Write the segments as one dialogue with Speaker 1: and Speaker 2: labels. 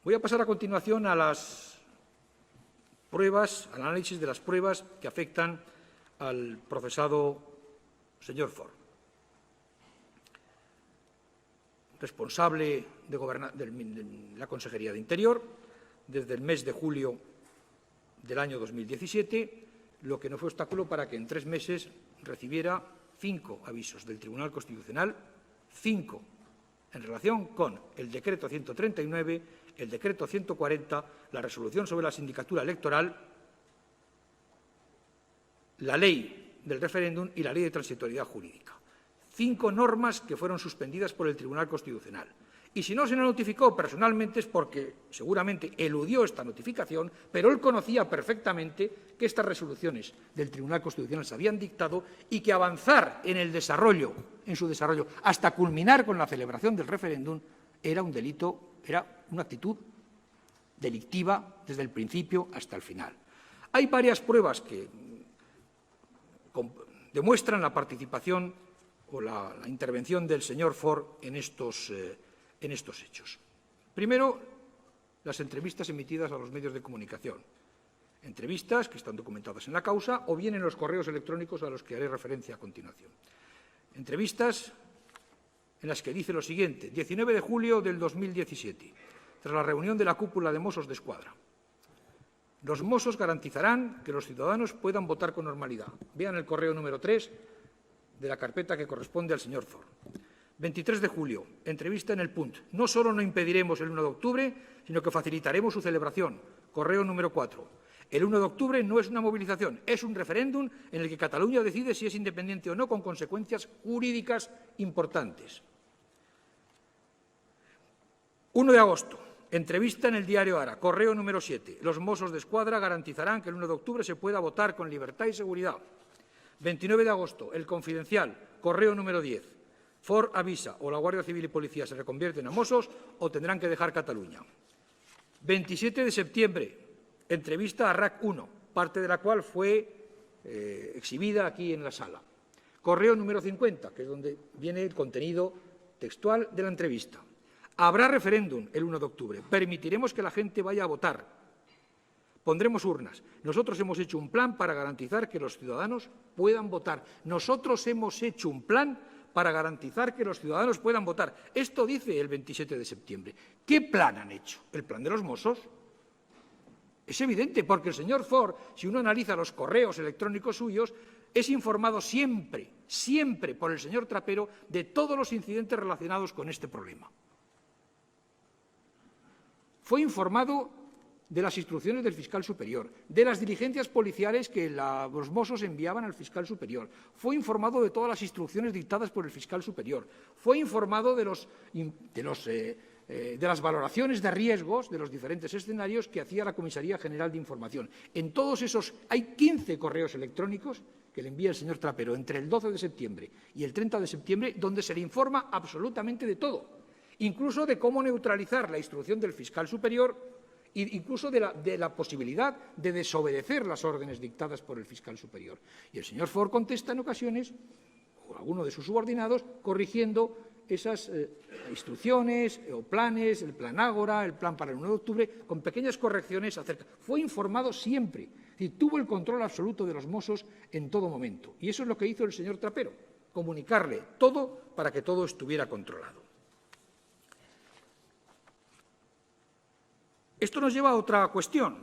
Speaker 1: Voy a pasar a continuación a las pruebas, al análisis de las pruebas que afectan al procesado señor Ford. Responsable de la Consejería de Interior desde el mes de julio del año 2017, lo que no fue obstáculo para que en 3 meses recibiera 5 avisos del Tribunal Constitucional, 5 en relación con el Decreto 139, el Decreto 140, la Resolución sobre la Sindicatura Electoral, la Ley del Referéndum y la Ley de Transitoriedad Jurídica. 5 normas que fueron suspendidas por el Tribunal Constitucional. Y si no se nos notificó personalmente es porque seguramente eludió esta notificación, pero él conocía perfectamente que estas resoluciones del Tribunal Constitucional se habían dictado y que avanzar en su desarrollo, hasta culminar con la celebración del referéndum, era un delito, era una actitud delictiva desde el principio hasta el final. Hay varias pruebas que demuestran la participación o la intervención del señor Ford en estos hechos. Primero, las entrevistas emitidas a los medios de comunicación. Entrevistas que están documentadas en la causa o bien en los correos electrónicos a los que haré referencia a continuación. Entrevistas en las que dice lo siguiente: 19 de julio del 2017, tras la reunión de la cúpula de Mossos d'Esquadra. Los Mossos garantizarán que los ciudadanos puedan votar con normalidad. Vean el correo número 3 de la carpeta que corresponde al señor Ford. 23 de julio, entrevista en El Punt. No solo no impediremos el 1 de octubre, sino que facilitaremos su celebración. Correo número 4. El 1 de octubre no es una movilización, es un referéndum en el que Cataluña decide si es independiente o no, con consecuencias jurídicas importantes. 1 de agosto, entrevista en el diario Ara. Correo número 7. Los Mossos d'Esquadra garantizarán que el 1 de octubre se pueda votar con libertad y seguridad. 29 de agosto, El Confidencial. Correo número 10. Ford avisa: o la Guardia Civil y Policía se reconvierten a Mossos o tendrán que dejar Cataluña. 27 de septiembre, entrevista a RAC 1, parte de la cual fue exhibida aquí en la sala. Correo número 50, que es donde viene el contenido textual de la entrevista. Habrá referéndum el 1 de octubre. Permitiremos que la gente vaya a votar. Pondremos urnas. Nosotros hemos hecho un plan para garantizar que los ciudadanos puedan votar. Nosotros hemos hecho un plan para garantizar que los ciudadanos puedan votar. Esto dice el 27 de septiembre. ¿Qué plan han hecho? ¿El plan de los Mossos? Es evidente, porque el señor Ford, si uno analiza los correos electrónicos suyos, es informado siempre, siempre por el señor Trapero de todos los incidentes relacionados con este problema. Fue informado de las instrucciones del fiscal superior, de las diligencias policiales que los Mossos enviaban al fiscal superior, fue informado de todas las instrucciones dictadas por el fiscal superior, fue informado de las valoraciones de riesgos de los diferentes escenarios que hacía la Comisaría General de Información. En todos esos hay 15 correos electrónicos que le envía el señor Trapero entre el 12 de septiembre y el 30 de septiembre, donde se le informa absolutamente de todo, incluso de cómo neutralizar la instrucción del fiscal superior, incluso de la posibilidad de desobedecer las órdenes dictadas por el fiscal superior. Y el señor Ford contesta en ocasiones, o alguno de sus subordinados, corrigiendo esas instrucciones o planes, el plan Ágora, el plan para el 1 de octubre, con pequeñas correcciones acerca. Fue informado siempre, y tuvo el control absoluto de los Mossos en todo momento. Y eso es lo que hizo el señor Trapero, comunicarle todo para que todo estuviera controlado. Esto nos lleva a otra cuestión,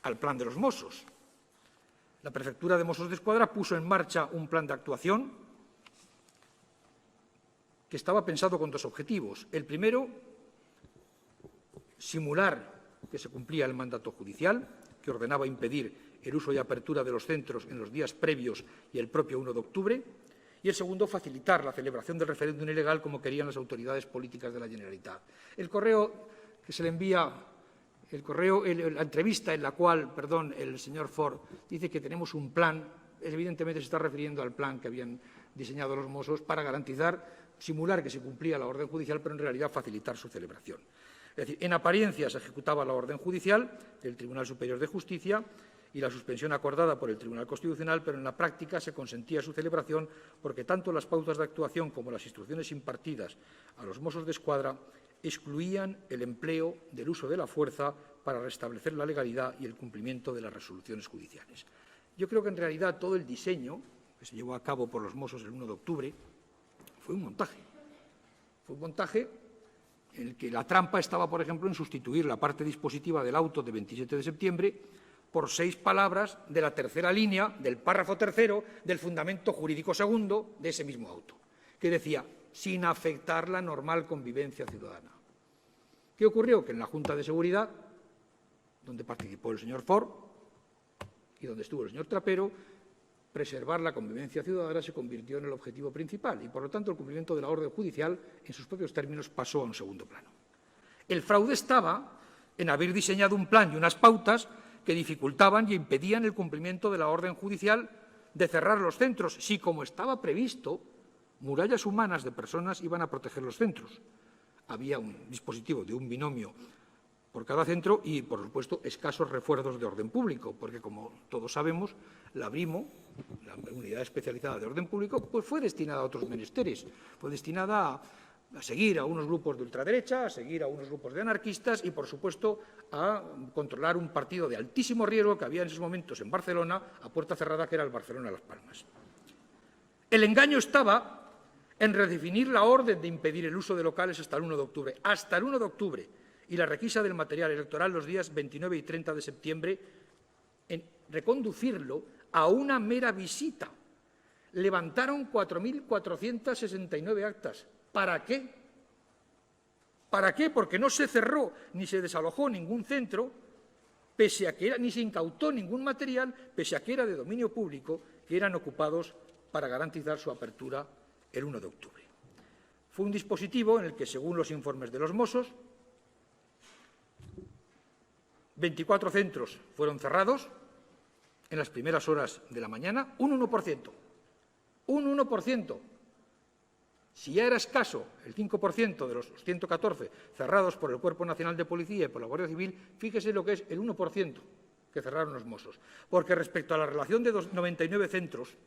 Speaker 1: al plan de los Mossos. La Prefectura de Mossos d'Esquadra puso en marcha un plan de actuación que estaba pensado con 2 objetivos. El primero, simular que se cumplía el mandato judicial, que ordenaba impedir el uso y apertura de los centros en los días previos y el propio 1 de octubre. Y el segundo, facilitar la celebración del referéndum ilegal como querían las autoridades políticas de la Generalitat. El correo que se le envía, la entrevista en la cual, el señor Ford dice que tenemos un plan, evidentemente se está refiriendo al plan que habían diseñado los Mossos para garantizar, simular que se cumplía la orden judicial, pero en realidad facilitar su celebración. Es decir, en apariencia se ejecutaba la orden judicial del Tribunal Superior de Justicia y la suspensión acordada por el Tribunal Constitucional, pero en la práctica se consentía su celebración porque tanto las pautas de actuación como las instrucciones impartidas a los Mossos d'Esquadra excluían el empleo del uso de la fuerza para restablecer la legalidad y el cumplimiento de las resoluciones judiciales. Yo creo que, en realidad, todo el diseño que se llevó a cabo por los Mossos el 1 de octubre fue un montaje. Fue un montaje en el que la trampa estaba, por ejemplo, en sustituir la parte dispositiva del auto de 27 de septiembre por 6 palabras de la tercera línea del párrafo tercero del fundamento jurídico segundo de ese mismo auto, que decía, sin afectar la normal convivencia ciudadana. ¿Qué ocurrió? Que en la Junta de Seguridad, donde participó el señor Ford y donde estuvo el señor Trapero, preservar la convivencia ciudadana se convirtió en el objetivo principal y, por lo tanto, el cumplimiento de la orden judicial, en sus propios términos, pasó a un segundo plano. El fraude estaba en haber diseñado un plan y unas pautas que dificultaban y impedían el cumplimiento de la orden judicial de cerrar los centros, si, como estaba previsto, murallas humanas de personas iban a proteger los centros. Había un dispositivo de un binomio por cada centro y, por supuesto, escasos refuerzos de orden público, porque, como todos sabemos, la BRIMO, la Unidad Especializada de Orden Público, pues fue destinada a otros menesteres, fue destinada a seguir a unos grupos de ultraderecha, a seguir a unos grupos de anarquistas y, por supuesto, a controlar un partido de altísimo riesgo que había en esos momentos en Barcelona, a puerta cerrada, que era el Barcelona-Las Palmas. El engaño estaba en redefinir la orden de impedir el uso de locales hasta el 1 de octubre. Hasta el 1 de octubre. Y la requisa del material electoral los días 29 y 30 de septiembre, en reconducirlo a una mera visita. Levantaron 4.469 actas. ¿Para qué? ¿Para qué? Porque no se cerró ni se desalojó ningún centro, pese a que era, ni se incautó ningún material, pese a que era de dominio público, que eran ocupados para garantizar su apertura el 1 de octubre. Fue un dispositivo en el que, según los informes de los Mossos, 24 centros fueron cerrados en las primeras horas de la mañana, un 1%. Un 1%. Si ya era escaso el 5% de los 114 cerrados por el Cuerpo Nacional de Policía y por la Guardia Civil, fíjese lo que es el 1% que cerraron los Mossos. Porque respecto a la relación de 99 centros,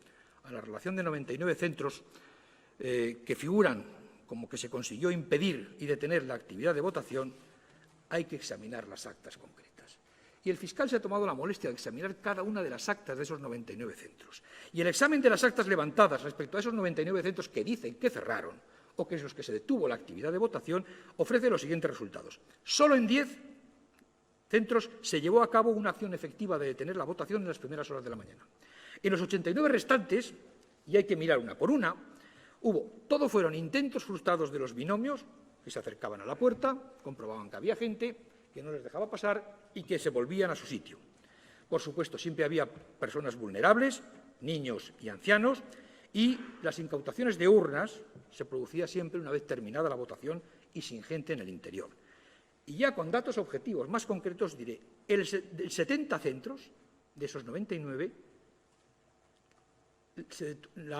Speaker 1: que figuran como que se consiguió impedir y detener la actividad de votación, hay que examinar las actas concretas. Y el fiscal se ha tomado la molestia de examinar cada una de las actas de esos 99 centros. Y el examen de las actas levantadas respecto a esos 99 centros que dicen que cerraron o que es los que se detuvo la actividad de votación, ofrece los siguientes resultados. Solo en 10 centros se llevó a cabo una acción efectiva de detener la votación en las primeras horas de la mañana. En los 89 restantes, y hay que mirar una por una, todo fueron intentos frustrados de los binomios, que se acercaban a la puerta, comprobaban que había gente, que no les dejaba pasar y que se volvían a su sitio. Por supuesto, siempre había personas vulnerables, niños y ancianos, y las incautaciones de urnas se producían siempre una vez terminada la votación y sin gente en el interior. Y ya con datos objetivos más concretos diré, el 70 centros de esos 99,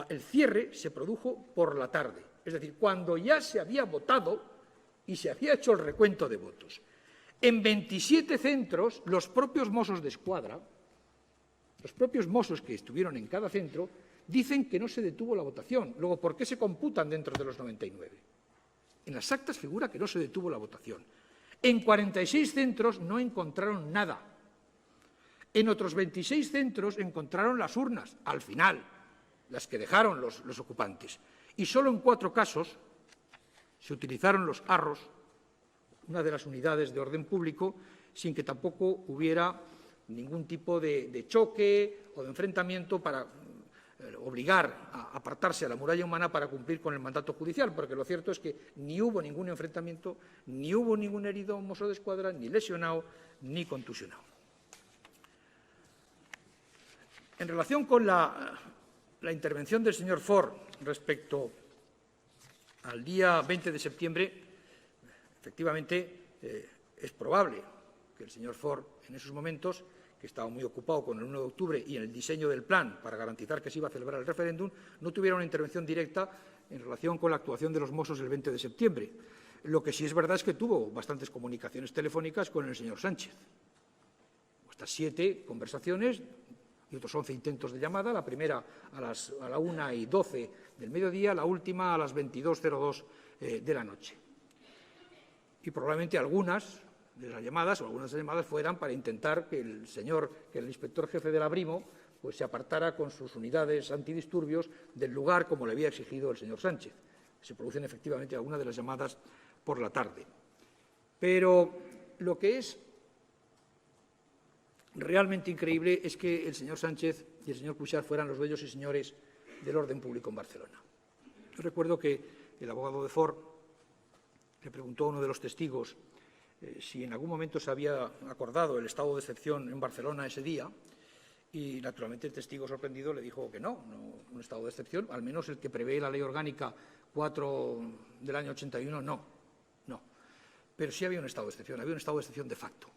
Speaker 1: el cierre se produjo por la tarde, es decir, cuando ya se había votado y se había hecho el recuento de votos. En 27 centros, los propios Mossos de Escuadra, los propios Mossos que estuvieron en cada centro, dicen que no se detuvo la votación. Luego, ¿por qué se computan dentro de los 99? En las actas figura que no se detuvo la votación. En 46 centros no encontraron nada. En otros 26 centros encontraron las urnas, al final, las que dejaron los ocupantes. Y solo en 4 casos se utilizaron los arros, una de las unidades de orden público, sin que tampoco hubiera ningún tipo de choque o de enfrentamiento para obligar a apartarse a la muralla humana para cumplir con el mandato judicial, porque lo cierto es que ni hubo ningún enfrentamiento, ni hubo ningún herido mozo de escuadra, ni lesionado, ni contusionado. En relación con la intervención del señor Ford respecto al día 20 de septiembre, efectivamente, es probable que el señor Ford, en esos momentos, que estaba muy ocupado con el 1 de octubre y en el diseño del plan para garantizar que se iba a celebrar el referéndum, no tuviera una intervención directa en relación con la actuación de los Mossos el 20 de septiembre. Lo que sí es verdad es que tuvo bastantes comunicaciones telefónicas con el señor Sánchez. Hasta 7 conversaciones y otros 11 intentos de llamada, la primera a la 1:12 del mediodía, la última a las 22:02 de la noche. y probablemente algunas de las llamadas fueran para intentar que el inspector jefe del Abrimo, pues se apartara con sus unidades antidisturbios del lugar como le había exigido el señor Sánchez. Se producen efectivamente algunas de las llamadas por la tarde. Pero lo que es realmente increíble es que el señor Sánchez y el señor Cuixart fueran los dueños y señores del orden público en Barcelona. Yo recuerdo que el abogado de Ford le preguntó a uno de los testigos si en algún momento se había acordado el estado de excepción en Barcelona ese día, y naturalmente el testigo sorprendido le dijo que no, un estado de excepción, al menos el que prevé la Ley Orgánica 4 del año 81, no. Pero sí había un estado de excepción, había un estado de excepción de facto.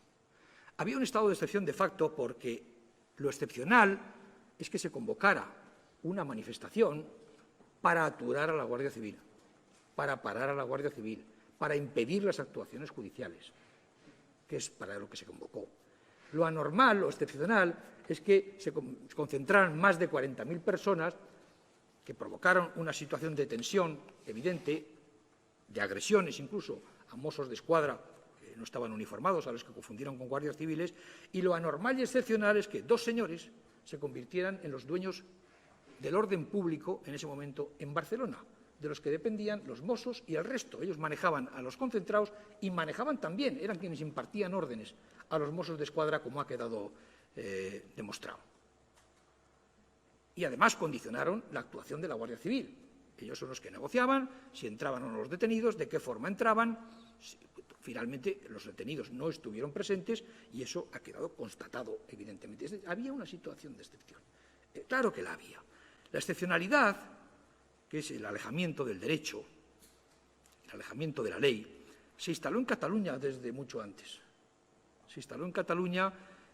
Speaker 1: Había un estado de excepción de facto porque lo excepcional es que se convocara una manifestación para aturar a la Guardia Civil, para parar a la Guardia Civil, para impedir las actuaciones judiciales, que es para lo que se convocó. Lo anormal, lo excepcional, es que se concentraran más de 40.000 personas que provocaron una situación de tensión evidente, de agresiones incluso a mozos de escuadra que no estaban uniformados, a los que confundieron con guardias civiles, y lo anormal y excepcional es que dos señores se convirtieran en los dueños del orden público en ese momento en Barcelona, de los que dependían los mozos y el resto. Ellos manejaban a los concentrados y manejaban también, eran quienes impartían órdenes a los mozos de escuadra, como ha quedado demostrado. Y además condicionaron la actuación de la Guardia Civil. Ellos son los que negociaban si entraban o no los detenidos, de qué forma entraban. Finalmente, los detenidos no estuvieron presentes y eso ha quedado constatado, evidentemente. Es decir, había una situación de excepción. Claro que la había. La excepcionalidad, que es el alejamiento del derecho, el alejamiento de la ley, se instaló en Cataluña desde mucho antes. Se instaló en Cataluña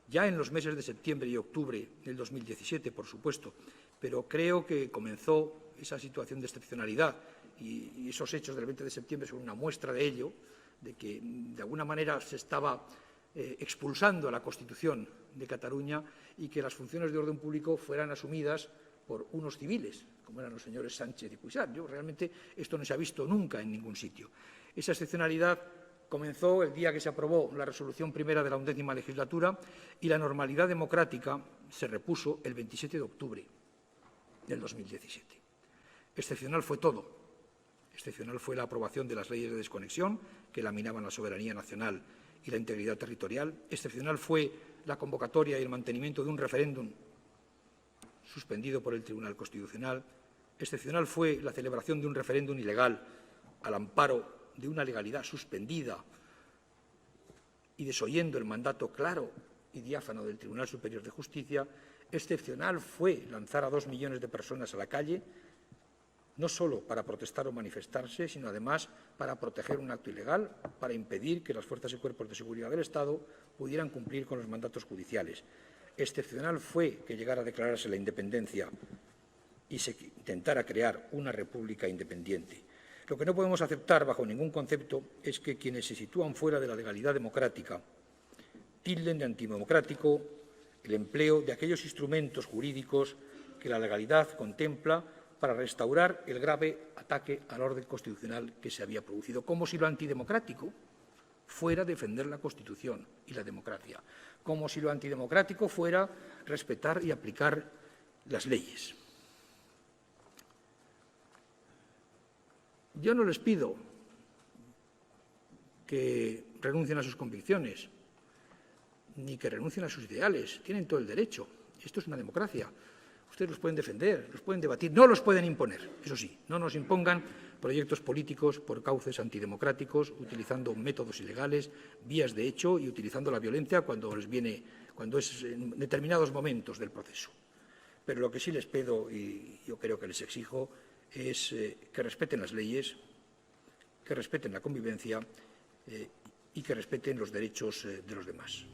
Speaker 1: ya en los meses de septiembre y octubre del 2017, por supuesto, pero creo que comenzó esa situación de excepcionalidad y esos hechos del 20 de septiembre son una muestra de ello, de que de alguna manera se estaba expulsando a la Constitución de Cataluña y que las funciones de orden público fueran asumidas por unos civiles, como eran los señores Sánchez y Cuixart. Realmente esto no se ha visto nunca en ningún sitio. Esa excepcionalidad comenzó el día que se aprobó la resolución primera de la 11ª legislatura y la normalidad democrática se repuso el 27 de octubre del 2017. Excepcional fue todo. Excepcional fue la aprobación de las leyes de desconexión que laminaban la soberanía nacional y la integridad territorial. Excepcional fue la convocatoria y el mantenimiento de un referéndum suspendido por el Tribunal Constitucional. Excepcional fue la celebración de un referéndum ilegal al amparo de una legalidad suspendida y desoyendo el mandato claro y diáfano del Tribunal Superior de Justicia. Excepcional fue lanzar a 2 millones de personas a la calle, no solo para protestar o manifestarse, sino además para proteger un acto ilegal, para impedir que las fuerzas y cuerpos de seguridad del Estado pudieran cumplir con los mandatos judiciales. Excepcional fue que llegara a declararse la independencia y se intentara crear una república independiente. Lo que no podemos aceptar bajo ningún concepto es que quienes se sitúan fuera de la legalidad democrática tilden de antidemocrático el empleo de aquellos instrumentos jurídicos que la legalidad contempla para restaurar el grave ataque al orden constitucional que se había producido, como si lo antidemocrático fuera defender la Constitución y la democracia, como si lo antidemocrático fuera respetar y aplicar las leyes. Yo no les pido que renuncien a sus convicciones, ni que renuncien a sus ideales. Tienen todo el derecho. Esto es una democracia. Ustedes los pueden defender, los pueden debatir, no los pueden imponer. Eso sí, no nos impongan proyectos políticos por cauces antidemocráticos, utilizando métodos ilegales, vías de hecho y utilizando la violencia cuando es en determinados momentos del proceso. Pero lo que sí les pido, y yo creo que les exijo, es que respeten las leyes, que respeten la convivencia y que respeten los derechos de los demás.